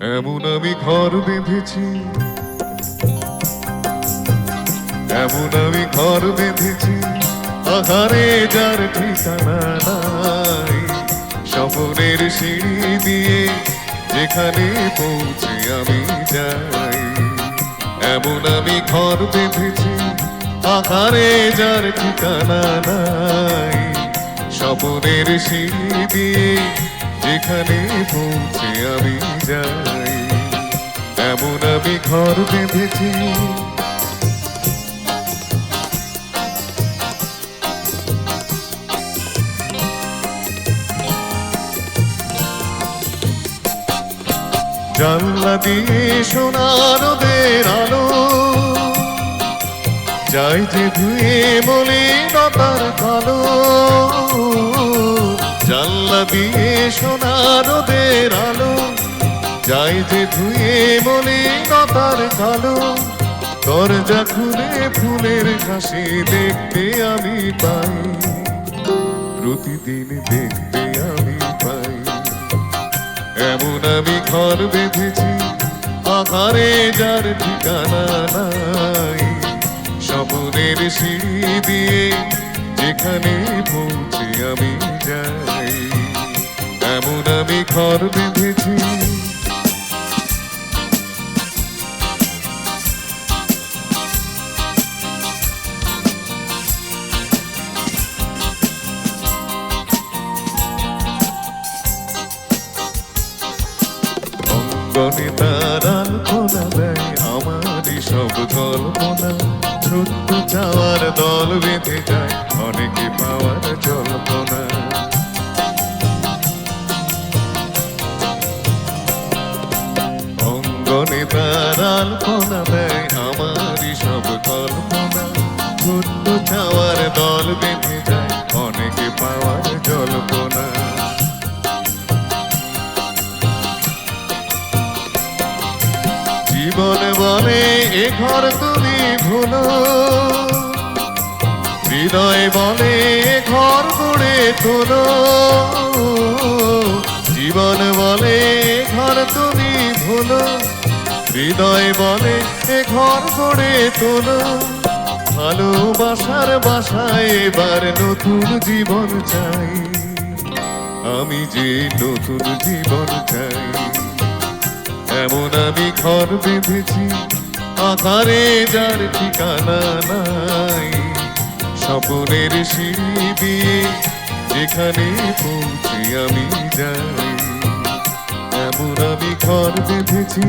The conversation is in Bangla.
এমন আমি ঘর বেঁধেছি, এমন আমি ঘর বেঁধেছি, আহারে যার ঠিকানা নাই। স্বপ্নের সিঁড়ি দিয়ে যেখানে পৌঁছে আমি যাই। এমন আমি ঘর বেঁধেছি, আহারে যার ঠিকানা নাই। স্বপ্নের সিঁড়ি দিয়ে যেখানে পৌঁছে আমি যাই। এমন আমি ঘর বেঁধেছি। জানলা দিয়ে সোনার রোদের আলো যাই যে ধুয়ে মলিনতার কালো। জানলা দিয়ে সোনার রোদের আলো যাই যে ধুয়ে মলিনতার কালো। দরজা খুলে ফুলের হাসি দেখতে আমি পাই, প্রতিদিন দেখতে আমি পাই। এমন আমি ঘর বেঁধেছি, আহারে যার ঠিকানা নাই। স্বপ্নের সিঁড়ি দিয়ে যেখানে পৌঁছে আমি যাই। এমন আমি ঘর বেঁধেছি। অঙ্গনে তার আলপনা দেয় আমারই সব কল্পনা। ছোট্ট চাওয়ার দল বেঁধে যায় অনেকে পাওয়ার জল্পনা। অঙ্গনে তার আলপনা দেয় আমারই সব কল্পনা। ছোট্ট চাওয়ার দল বেঁধে যায় অনেকে পাওয়ার জল্পনা। জীবন বলে এ ঘর তুমি ভুলো, হৃদয় বলে এ ঘর গড়ে তোলো। জীবন বলে এ ঘর তুমি ভুলো, হৃদয় বলে এ ঘর গড়ে তোলো। ভালোবাসার বাসায় এবার নতুন জীবন চাই, আমি যে নতুন জীবন চাই। এমন আমি ঘর বেঁধেছি, আকারে যার ঠিকানা নাই। স্বপ্নের সিঁড়ি দিয়ে যেখানে পৌঁছে আমি যাই। এমন আমি ঘর বেঁধেছি।